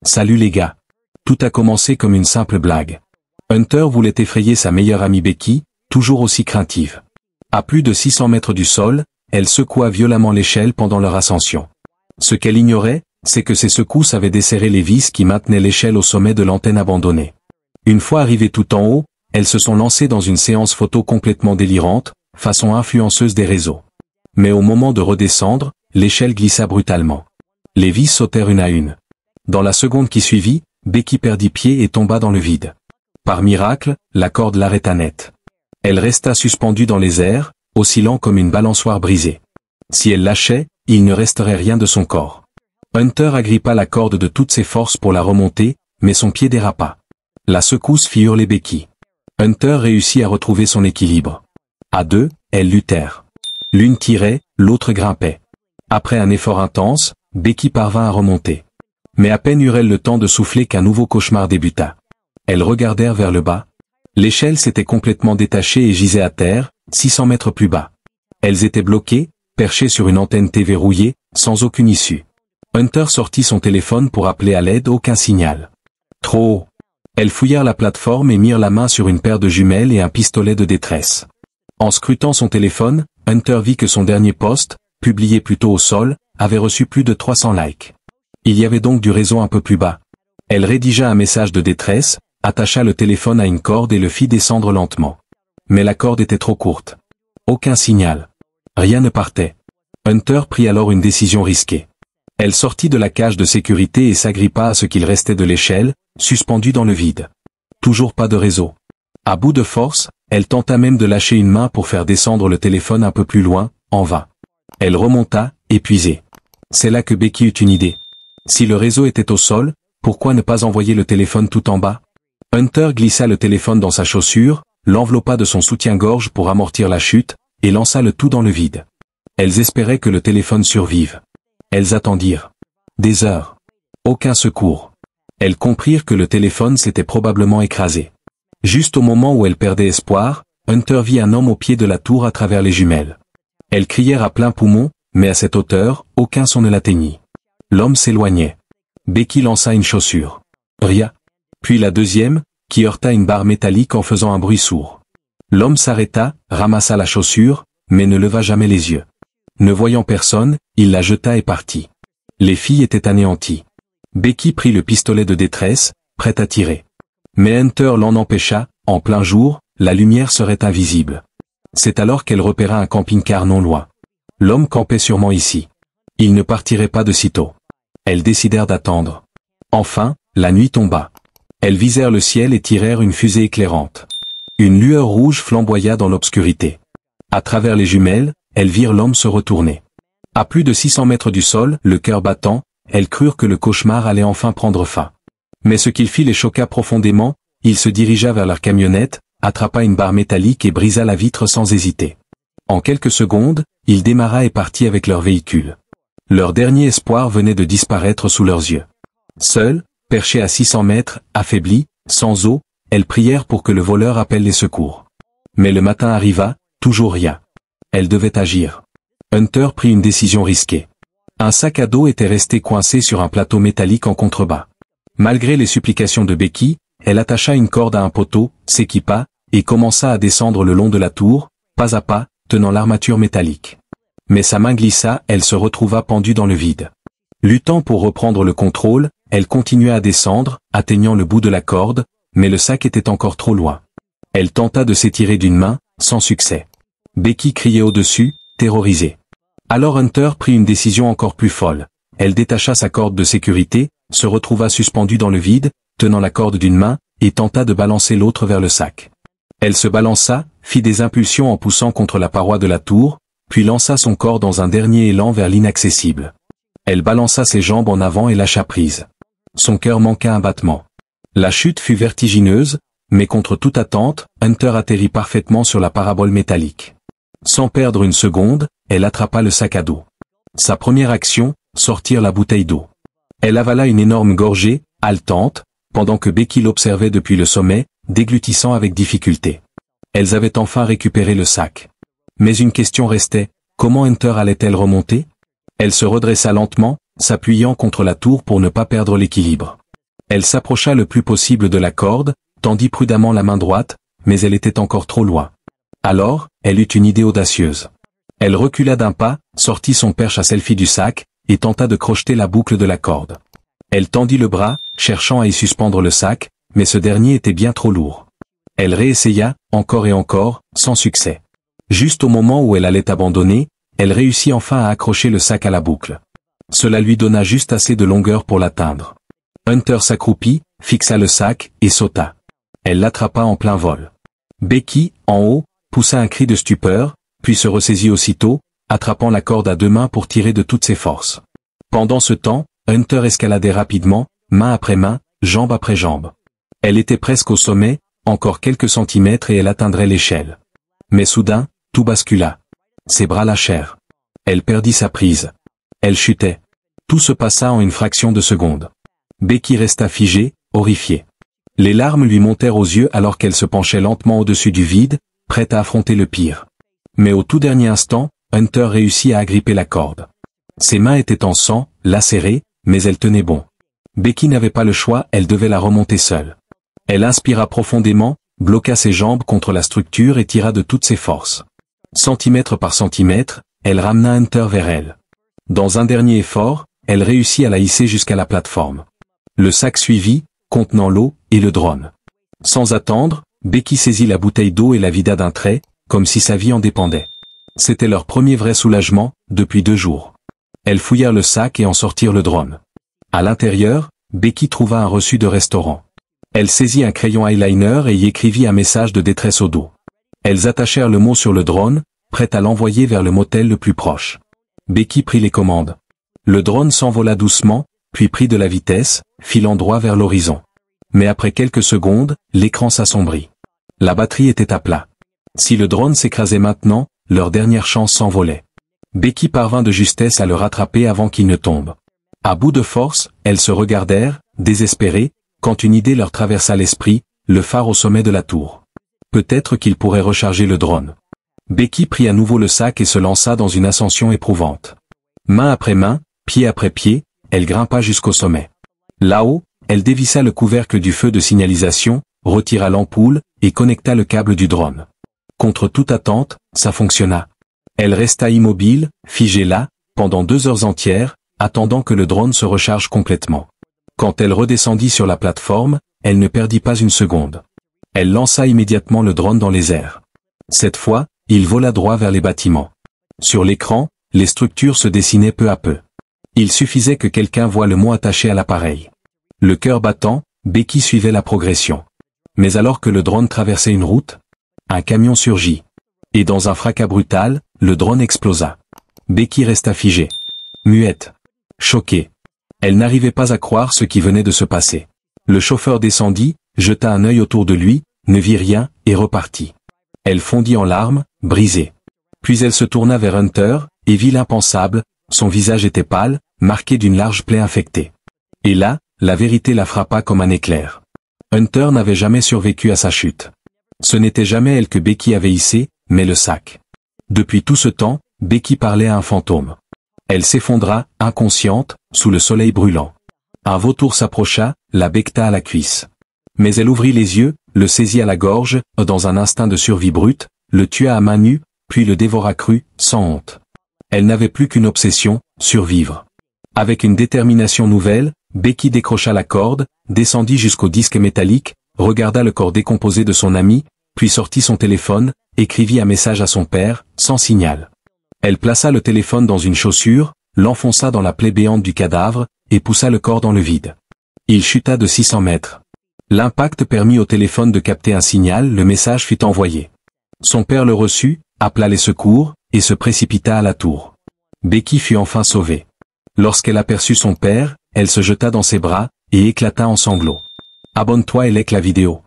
Salut les gars. Tout a commencé comme une simple blague. Hunter voulait effrayer sa meilleure amie Becky, toujours aussi craintive. À plus de 600 mètres du sol, elle secoua violemment l'échelle pendant leur ascension. Ce qu'elle ignorait, c'est que ces secousses avaient desserré les vis qui maintenaient l'échelle au sommet de l'antenne abandonnée. Une fois arrivées tout en haut, elles se sont lancées dans une séance photo complètement délirante, façon influenceuse des réseaux. Mais au moment de redescendre, l'échelle glissa brutalement. Les vis sautèrent une à une. Dans la seconde qui suivit, Becky perdit pied et tomba dans le vide. Par miracle, la corde l'arrêta net. Elle resta suspendue dans les airs, oscillant comme une balançoire brisée. Si elle lâchait, il ne resterait rien de son corps. Hunter agrippa la corde de toutes ses forces pour la remonter, mais son pied dérapa. La secousse fit hurler Becky. Hunter réussit à retrouver son équilibre. À deux, elles luttèrent. L'une tirait, l'autre grimpait. Après un effort intense, Becky parvint à remonter. Mais à peine eurent-elles le temps de souffler qu'un nouveau cauchemar débuta. Elles regardèrent vers le bas. L'échelle s'était complètement détachée et gisait à terre, 600 mètres plus bas. Elles étaient bloquées, perchées sur une antenne TV rouillée, sans aucune issue. Hunter sortit son téléphone pour appeler à l'aide, aucun signal. Trop haut. Elles fouillèrent la plateforme et mirent la main sur une paire de jumelles et un pistolet de détresse. En scrutant son téléphone, Hunter vit que son dernier post, publié plus tôt au sol, avait reçu plus de 300 likes. Il y avait donc du réseau un peu plus bas. Elle rédigea un message de détresse, attacha le téléphone à une corde et le fit descendre lentement. Mais la corde était trop courte. Aucun signal. Rien ne partait. Hunter prit alors une décision risquée. Elle sortit de la cage de sécurité et s'agrippa à ce qu'il restait de l'échelle, suspendue dans le vide. Toujours pas de réseau. À bout de force, elle tenta même de lâcher une main pour faire descendre le téléphone un peu plus loin, en vain. Elle remonta, épuisée. C'est là que Becky eut une idée. Si le réseau était au sol, pourquoi ne pas envoyer le téléphone tout en bas? Hunter glissa le téléphone dans sa chaussure, l'enveloppa de son soutien-gorge pour amortir la chute, et lança le tout dans le vide. Elles espéraient que le téléphone survive. Elles attendirent. Des heures. Aucun secours. Elles comprirent que le téléphone s'était probablement écrasé. Juste au moment où elles perdaient espoir, Hunter vit un homme au pied de la tour à travers les jumelles. Elles crièrent à plein poumon, mais à cette hauteur, aucun son ne l'atteignit. L'homme s'éloignait. Becky lança une chaussure. Rien. Puis la deuxième, qui heurta une barre métallique en faisant un bruit sourd. L'homme s'arrêta, ramassa la chaussure, mais ne leva jamais les yeux. Ne voyant personne, il la jeta et partit. Les filles étaient anéanties. Becky prit le pistolet de détresse, prête à tirer. Mais Hunter l'en empêcha, en plein jour, la lumière serait invisible. C'est alors qu'elle repéra un camping-car non loin. L'homme campait sûrement ici. Il ne partirait pas de sitôt. Elles décidèrent d'attendre. Enfin, la nuit tomba. Elles visèrent le ciel et tirèrent une fusée éclairante. Une lueur rouge flamboya dans l'obscurité. À travers les jumelles, elles virent l'homme se retourner. À plus de 600 mètres du sol, le cœur battant, elles crurent que le cauchemar allait enfin prendre fin. Mais ce qu'il fit les choqua profondément, il se dirigea vers leur camionnette, attrapa une barre métallique et brisa la vitre sans hésiter. En quelques secondes, il démarra et partit avec leur véhicule. Leur dernier espoir venait de disparaître sous leurs yeux. Seules, perchées à 600 mètres, affaiblies, sans eau, elles prièrent pour que le voleur appelle les secours. Mais le matin arriva, toujours rien. Elles devaient agir. Hunter prit une décision risquée. Un sac à dos était resté coincé sur un plateau métallique en contrebas. Malgré les supplications de Becky, elle attacha une corde à un poteau, s'équipa, et commença à descendre le long de la tour, pas à pas, tenant l'armature métallique. Mais sa main glissa, elle se retrouva pendue dans le vide. Luttant pour reprendre le contrôle, elle continua à descendre, atteignant le bout de la corde, mais le sac était encore trop loin. Elle tenta de s'étirer d'une main, sans succès. Becky criait au-dessus, terrorisée. Alors Hunter prit une décision encore plus folle. Elle détacha sa corde de sécurité, se retrouva suspendue dans le vide, tenant la corde d'une main, et tenta de balancer l'autre vers le sac. Elle se balança, fit des impulsions en poussant contre la paroi de la tour, puis lança son corps dans un dernier élan vers l'inaccessible. Elle balança ses jambes en avant et lâcha prise. Son cœur manqua un battement. La chute fut vertigineuse, mais contre toute attente, Hunter atterrit parfaitement sur la parabole métallique. Sans perdre une seconde, elle attrapa le sac à dos. Sa première action, sortir la bouteille d'eau. Elle avala une énorme gorgée, haletante, pendant que Becky l'observait depuis le sommet, déglutissant avec difficulté. Elles avaient enfin récupéré le sac. Mais une question restait, comment Hunter allait-elle remonter? Elle se redressa lentement, s'appuyant contre la tour pour ne pas perdre l'équilibre. Elle s'approcha le plus possible de la corde, tendit prudemment la main droite, mais elle était encore trop loin. Alors, elle eut une idée audacieuse. Elle recula d'un pas, sortit son perche à selfie du sac, et tenta de crocheter la boucle de la corde. Elle tendit le bras, cherchant à y suspendre le sac, mais ce dernier était bien trop lourd. Elle réessaya, encore et encore, sans succès. Juste au moment où elle allait abandonner, elle réussit enfin à accrocher le sac à la boucle. Cela lui donna juste assez de longueur pour l'atteindre. Hunter s'accroupit, fixa le sac, et sauta. Elle l'attrapa en plein vol. Becky, en haut, poussa un cri de stupeur, puis se ressaisit aussitôt, attrapant la corde à deux mains pour tirer de toutes ses forces. Pendant ce temps, Hunter escaladait rapidement, main après main, jambe après jambe. Elle était presque au sommet, encore quelques centimètres et elle atteindrait l'échelle. Mais soudain, tout bascula. Ses bras lâchèrent. Elle perdit sa prise. Elle chutait. Tout se passa en une fraction de seconde. Becky resta figée, horrifiée. Les larmes lui montèrent aux yeux alors qu'elle se penchait lentement au-dessus du vide, prête à affronter le pire. Mais au tout dernier instant, Hunter réussit à agripper la corde. Ses mains étaient en sang, lacérées, mais elle tenait bon. Becky n'avait pas le choix, elle devait la remonter seule. Elle inspira profondément, bloqua ses jambes contre la structure et tira de toutes ses forces. Centimètre par centimètre, elle ramena Hunter vers elle. Dans un dernier effort, elle réussit à la hisser jusqu'à la plateforme. Le sac suivit, contenant l'eau et le drone. Sans attendre, Becky saisit la bouteille d'eau et la vida d'un trait, comme si sa vie en dépendait. C'était leur premier vrai soulagement, depuis 2 jours. Elles fouillèrent le sac et en sortirent le drone. À l'intérieur, Becky trouva un reçu de restaurant. Elle saisit un crayon eyeliner et y écrivit un message de détresse au dos. Elles attachèrent le mot sur le drone, prêtes à l'envoyer vers le motel le plus proche. Becky prit les commandes. Le drone s'envola doucement, puis prit de la vitesse, filant droit vers l'horizon. Mais après quelques secondes, l'écran s'assombrit. La batterie était à plat. Si le drone s'écrasait maintenant, leur dernière chance s'envolait. Becky parvint de justesse à le rattraper avant qu'il ne tombe. À bout de force, elles se regardèrent, désespérées, quand une idée leur traversa l'esprit, le phare au sommet de la tour. Peut-être qu'il pourrait recharger le drone. Becky prit à nouveau le sac et se lança dans une ascension éprouvante. Main après main, pied après pied, elle grimpa jusqu'au sommet. Là-haut, elle dévissa le couvercle du feu de signalisation, retira l'ampoule, et connecta le câble du drone. Contre toute attente, ça fonctionna. Elle resta immobile, figée là, pendant 2 heures entières, attendant que le drone se recharge complètement. Quand elle redescendit sur la plateforme, elle ne perdit pas une seconde. Elle lança immédiatement le drone dans les airs. Cette fois, il vola droit vers les bâtiments. Sur l'écran, les structures se dessinaient peu à peu. Il suffisait que quelqu'un voie le mot attaché à l'appareil. Le cœur battant, Becky suivait la progression. Mais alors que le drone traversait une route, un camion surgit. Et dans un fracas brutal, le drone explosa. Becky resta figée. Muette. Choquée. Elle n'arrivait pas à croire ce qui venait de se passer. Le chauffeur descendit, jeta un œil autour de lui, ne vit rien, et repartit. Elle fondit en larmes, brisée. Puis elle se tourna vers Hunter, et vit l'impensable, son visage était pâle, marqué d'une large plaie infectée. Et là, la vérité la frappa comme un éclair. Hunter n'avait jamais survécu à sa chute. Ce n'était jamais elle que Becky avait hissée, mais le sac. Depuis tout ce temps, Becky parlait à un fantôme. Elle s'effondra, inconsciente, sous le soleil brûlant. Un vautour s'approcha, la becqueta à la cuisse. Mais elle ouvrit les yeux, le saisit à la gorge, dans un instinct de survie brute, le tua à main nue, puis le dévora cru, sans honte. Elle n'avait plus qu'une obsession, survivre. Avec une détermination nouvelle, Becky décrocha la corde, descendit jusqu'au disque métallique, regarda le corps décomposé de son ami, puis sortit son téléphone, écrivit un message à son père, sans signal. Elle plaça le téléphone dans une chaussure, l'enfonça dans la plaie béante du cadavre, et poussa le corps dans le vide. Il chuta de 600 mètres. L'impact permit au téléphone de capter un signal, le message fut envoyé. Son père le reçut, appela les secours, et se précipita à la tour. Becky fut enfin sauvée. Lorsqu'elle aperçut son père, elle se jeta dans ses bras, et éclata en sanglots. Abonne-toi et like la vidéo.